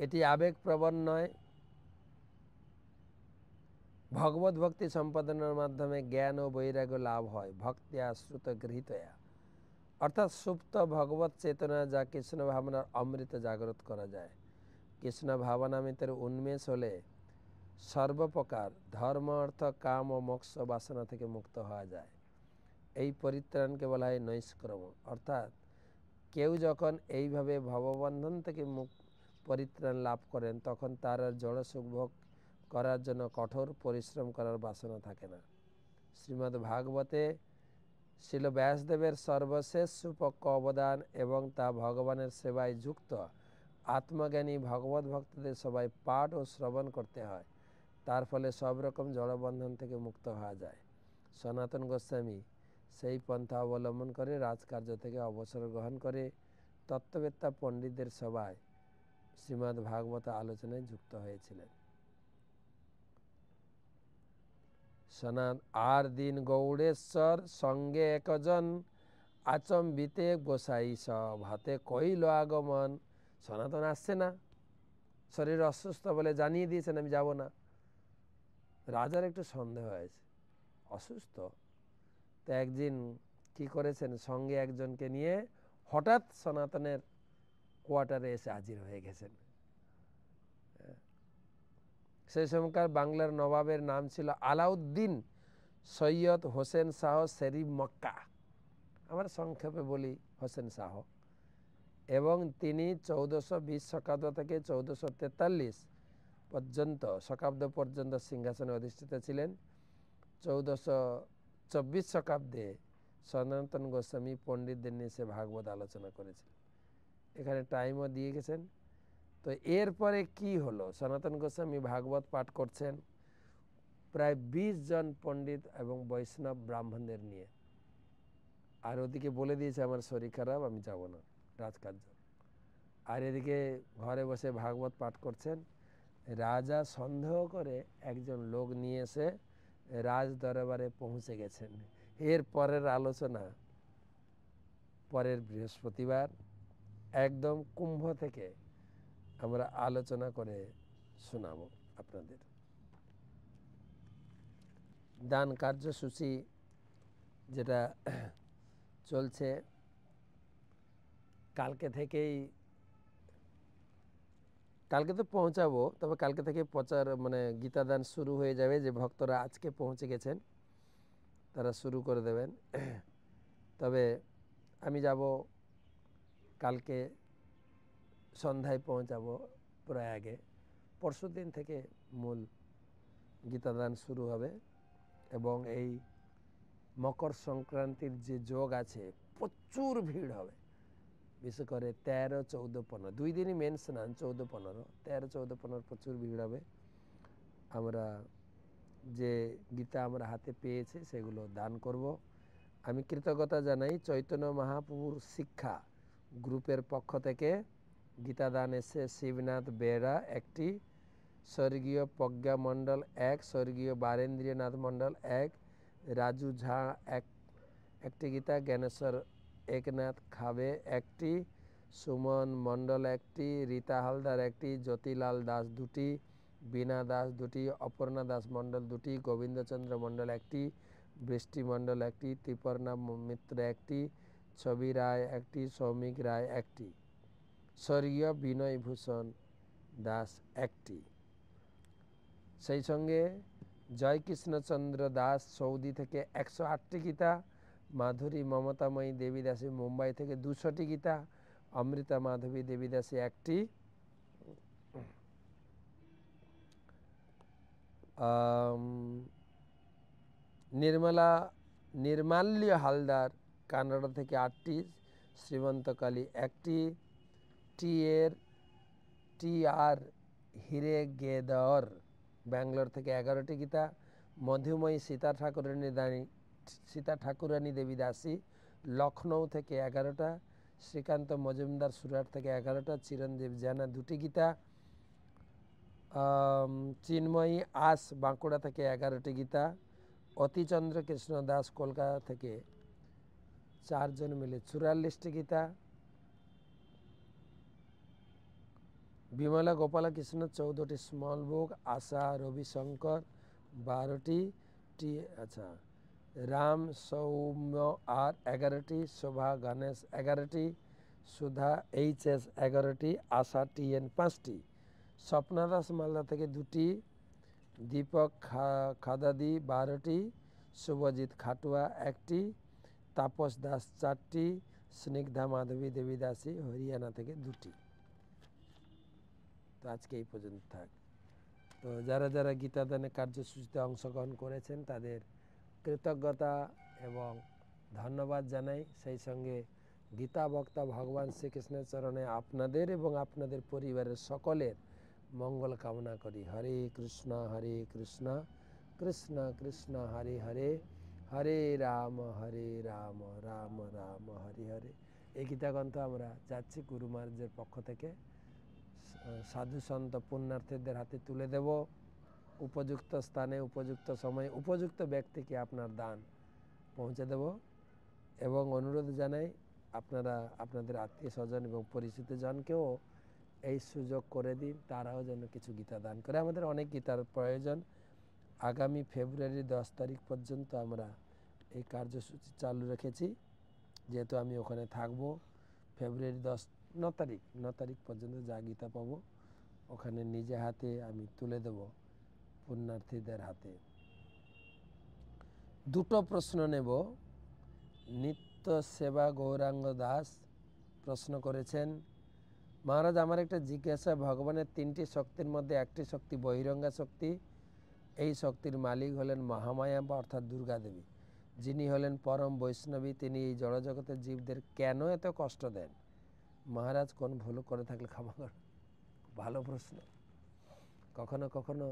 এটি আবেগপ্রবণ নয়। ভগবত ভক্তি সম্পাদনের মাধ্যমে জ্ঞান ও বৈরাগ্য লাভ হয়। ভক্তিয়া শ্রুত গৃহীতয়া, অর্থাৎ সুপ্ত ভগবত চেতনা যা কৃষ্ণ ভাবনার অমৃত জাগ্রত করা যায়। কৃষ্ণ ভাবনামৃতের উন্মেষ হলে সর্বপ্রকার ধর্ম, অর্থ, কাম ও মোক্ষ বাসনা থেকে মুক্ত হওয়া যায়। এই পরিত্রাণকে বলা হয় নৈষ্ক্রম। অর্থাৎ কেউ যখন এইভাবে ভববন্ধন থেকে পরিত্রাণ লাভ করেন, তখন তার আর জড় সুখ ভোগ করার জন্য কঠোর পরিশ্রম করার বাসনা থাকে না। শ্রীমদ্ ভাগবতে শিল ব্যাসদেবের সর্বশেষ সুপক্ষ অবদান এবং তা ভগবানের সেবায় যুক্ত আত্মজ্ঞানী ভগবত ভক্তদের সবাই পাঠ ও শ্রবণ করতে হয়। তার ফলে সব রকম জড়বন্ধন থেকে মুক্ত হওয়া যায়। সনাতন গোস্বামী সেই পন্থা অবলম্বন করে রাজকার্য থেকে অবসর গ্রহণ করে তত্ত্ববেত্তা পণ্ডিতদের সভায় শ্রীমদ্ ভাগবত আলোচনায় যুক্ত হয়েছিলেন। আর দিন গৌড়েশ্বর সঙ্গে একজন আচম্বিতে গোসাই সব হাতে কইল আগমন। সনাতন আসছে না, শরীর অসুস্থ বলে জানিয়ে দিয়েছেন আমি যাব না। রাজার একটু সন্দেহ হয়েছে, অসুস্থ তো একদিন কি করেছেন, সঙ্গে একজনকে নিয়ে হঠাৎ সনাতনের কোয়ার্টারে এসে হাজির হয়ে গেছেন। সেই সময়কার বাংলার নবাবের নাম ছিল আলাউদ্দিন সৈয়দ হোসেন শাহ শরীফ মক্কা, আমরা সংক্ষেপে বলি হোসেন শাহ। এবং তিনি 1420 শকাব্দ থেকে 1443 পর্যন্ত শকাব্দ পর্যন্ত সিংহাসনে অধিষ্ঠিত ছিলেন। 1424 শকাব্দে সনাতন গোস্বামী পণ্ডিতদের নিয়ে সে ভাগবত আলোচনা করেছিলেন। এখানে টাইমও দিয়ে গেছেন। তো এরপরে কি হলো, সনাতন গোস্বামী ভাগবত পাঠ করছেন প্রায় 20 জন পণ্ডিত এবং বৈষ্ণব ব্রাহ্মণদের নিয়ে। আর ওদিকে বলে দিয়েছে আমার শরীর খারাপ, আমি যাব না রাজকার্য। আর এদিকে ঘরে বসে ভাগবত পাঠ করছেন। রাজা সন্দেহ করে একজন লোক নিয়ে এসে রাজ দরবারে পৌঁছে গেছেন। এর পরের আলোচনা পরের বৃহস্পতিবার একদম কুম্ভ থেকে আমরা আলোচনা করে শোনাবো আপনাদের। দান কার্যসূচি যেটা চলছে, কালকে থেকেই, কালকে তো পৌঁছাবো, তবে কালকে থেকে প্রচার মানে গীতাদান শুরু হয়ে যাবে। যে ভক্তরা আজকে পৌঁছে গেছেন তারা শুরু করে দেবেন। তবে আমি যাব কালকে সন্ধ্যায় পৌঁছাবো প্রয়াগে। পরশু দিন থেকে মূল গীতাদান শুরু হবে। এবং এই মকর সংক্রান্তির যে যোগ আছে প্রচুর ভিড় হবে, বিশেষ করে 13, 14, 15 দুই দিনই মেন স্নান, 14, 15, 13, 14, 15 প্রচুর ভিড় হবে। আমরা যে গীতা আমরা হাতে পেয়েছি সেগুলো দান করব। আমি কৃতজ্ঞতা জানাই চৈতন্য মহাপ্রভুর শিক্ষা গ্রুপের পক্ষ থেকে গীতা দান এসে শিবনাথ বেড়া একটি, স্বর্গীয় প্রজ্ঞা মণ্ডল 1, স্বর্গীয় বারেন্দ্রনাথ মণ্ডল 1, রাজু ঝা একটি গীতা, জ্ঞানেশ্বর একনাথ খাবে একটি, সুমন মণ্ডল একটি, রীতা হালদার একটি, জ্যোতিলাল দাস দুটি, বীণা দাস দুটি, অপর্ণা দাস মণ্ডল দুটি, গোবিন্দচন্দ্র মণ্ডল একটি, বৃষ্টি মণ্ডল একটি, ত্রিপর্ণা মিত্র একটি, ছবি রায় একটি, সৌমিক রায় একটি, স্বর্গীয় বিনয় ভূষণ দাস একটি। সেই সঙ্গে জয়কৃষ্ণচন্দ্র দাস সৌদি থেকে 108টি গীতা, মাধুরী মমতাময়ী দেবী দাসী মুম্বাই থেকে 200টি গীতা, অমৃতা মাধবী দেবী দাসী একটি, নির্মাল্য হালদার কানাডা থেকে 8টি, শ্রীমন্তকালী একটি, টি আর হিরেগেদর ব্যাঙ্গালোর থেকে 11টি গীতা, মধুময়ী সীতা ঠাকুরানী দেবী দাসী লখনৌ থেকে 11টা, শ্রীকান্ত মজুমদার সুরাট থেকে 11টা, চিরঞ্জীব জানা 2টি গীতা, চিন্ময়ী আস বাঁকুড়া থেকে 11টি গীতা, অতিচন্দ্র কৃষ্ণ দাস কলকাতা থেকে 4 জন মিলে 44টি গীতা, বিমলা গোপালকৃষ্ণ 14টি স্মল বুক, আশা রবিশঙ্কর 12টি, আচ্ছা রাম সৌম্য আর 11টি, শোভা গণেশ 11টি, সুধা HS 11টি, আশা TN 5টি, স্বপ্না দাস মালদা থেকে 2টি, দীপক খাদাদি 12টি, শুভজিৎ খাটুয়া 1টি, তাপস দাস 4টি, স্নিগ্ধা মাধবী দেবী দাসী হরিয়ানা থেকে 2টি। তো আজকে এই পর্যন্ত থাক। তো যারা যারা গীতাদানের কার্যসূচিতে অংশগ্রহণ করেছেন তাদের কৃতজ্ঞতা এবং ধন্যবাদ জানাই। সেই সঙ্গে গীতা বক্তা ভগবান শ্রীকৃষ্ণের চরণে আপনাদের এবং আপনাদের পরিবারের সকলের মঙ্গল কামনা করি। হরে কৃষ্ণ কৃষ্ণ কৃষ্ণ হরে হরে, হরে রাম রাম রাম হরে হরে। এই গীতাগ্রন্থ আমরা যাচ্ছি গুরু মহারাজের পক্ষ থেকে সাধু সন্ত পুণ্যার্থীদের হাতে তুলে দেব। উপযুক্ত স্থানে উপযুক্ত সময়ে উপযুক্ত ব্যক্তিকে আপনার দান পৌঁছে দেব। এবং অনুরোধ জানাই আপনারা আপনাদের আত্মীয় স্বজন এবং পরিচিত জনকেও এই সুযোগ করে দিন, তারাও যেন কিছু গীতা দান করে। আমাদের অনেক গীতার প্রয়োজন। আগামী ফেব্রুয়ারি 10 তারিখ পর্যন্ত আমরা এই কার্যসূচি চালু রেখেছি, যেহেতু আমি ওখানে থাকব। ফেব্রুয়ারি 10 9 তারিখ পর্যন্ত যা গীতা পাবো ওখানে নিজে হাতে আমি তুলে দেব পুণ্যার্থীদের হাতে। দুটো প্রশ্ন নেব। নিত্য সেবা গৌরাঙ্গ দাস প্রশ্ন করেছেন, মহারাজ আমার একটা জিজ্ঞাসা, ভগবানের 3টি শক্তির মধ্যে একটি শক্তি বহিরঙ্গা শক্তি, এই শক্তির মালিক হলেন মহামায়া অর্থাৎ দুর্গা দেবী, যিনি হলেন পরম বৈষ্ণবী, তিনি এই জড়জগতের জীবদের কেন এত কষ্ট দেন? মহারাজ কোন ভুল করে থাকলে ক্ষমা করুন। ভালো প্রশ্ন। কখনো কখনো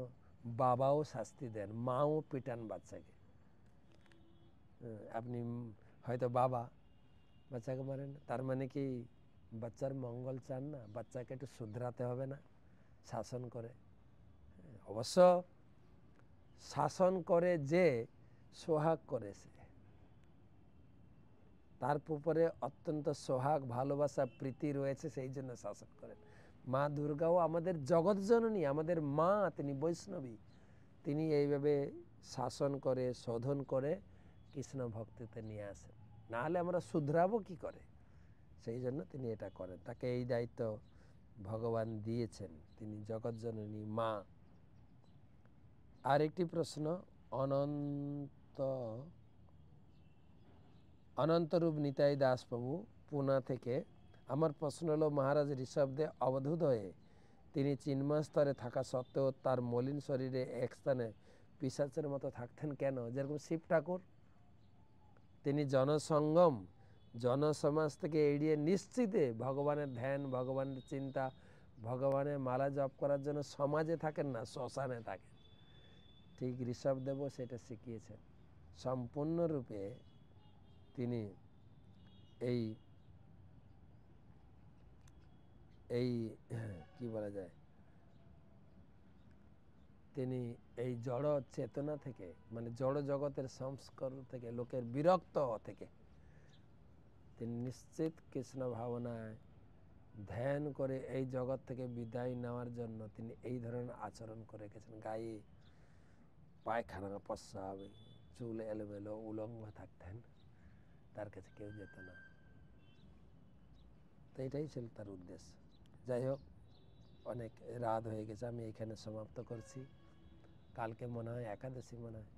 বাবাও শাস্তি দেন, মাও পিটান বাচ্চাকে। আপনি হয়তো বাবা বাচ্চাকে মারেন, তার মানে কি বাচ্চার মঙ্গল চান না? বাচ্চাকে একটু শুধরাতে হবে না? শাসন করে, অবশ্য শাসন করে যে সোহাগ করেছে, তার উপরে অত্যন্ত সোহাগ ভালোবাসা প্রীতি রয়েছে, সেই জন্য শাসন করেন। মা দুর্গাও আমাদের জগৎ জননী, আমাদের মা, তিনি বৈষ্ণবী, তিনি এইভাবে শাসন করে শোধন করে কৃষ্ণ ভক্তিতে নিয়ে আসেন, না হলে আমরা শুধরাবো কি করে? সেই জন্য তিনি এটা করেন, তাকে এই দায়িত্ব ভগবান দিয়েছেন, তিনি জগৎ জননী মা। আর একটি প্রশ্ন অনন্তরূপ নিতাই দাস প্রভু পুনা থেকে। আমার প্রশ্ন হলো, মহারাজ ঋষভদে অবধূত হয়ে তিনি চিন্ময় স্তরে থাকা সত্ত্বেও তার মলিন শরীরে এক স্থানে পিশাচের মতো থাকতেন কেন? যেরকম শিব ঠাকুর, তিনি জনসঙ্গম জনসমাজ থেকে এড়িয়ে নিশ্চিতে ভগবানের ধ্যান, ভগবানের চিন্তা, ভগবানের মালা জপ করার জন্য সমাজে থাকেন না, শ্মশানে থাকেন। ঠিক ঋষভদেবও সেটা শিখিয়েছেন। সম্পূর্ণরূপে তিনি এই কি বলা যায়, তিনি এই জড় চেতনা থেকে, মানে জড় জগতের সংস্কার থেকে, লোকের বিরক্ত থেকে তিনি নিশ্চিত কৃষ্ণ ভাবনায় ধ্যান করে এই জগৎ থেকে বিদায় নেওয়ার জন্য তিনি এই ধরনের আচরণ করে গেছেন। গায়ে পায়খানা, প্রস্রাব, চুল এলোমেলো উলঙ্গ থাকতেন, তার কাছে কেউ যেত না। তো এটাই ছিল তার উদ্দেশ্য। যাই হোক, অনেক রাত হয়ে গেছে, আমি এখানে সমাপ্ত করছি। কালকে মনে হয় একাদশী, মনে হয়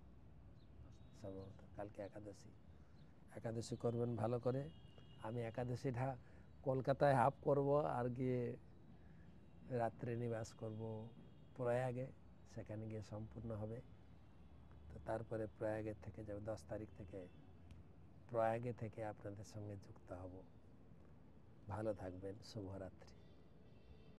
সম্ভবত কালকে একাদশী করবেন ভালো করে। আমি একাদশীটা কলকাতায় হাফ করব, আর গিয়ে রাত্রে নিবাস করব প্রয়াগে, সেখানে গিয়ে সম্পূর্ণ হবে। তো তারপরে প্রয়াগের থেকে যাব, 10 তারিখ থেকে প্রয়াগে থেকে আপনাদের সঙ্গে যুক্ত হব। ভালো থাকবেন, শুভরাত্রি।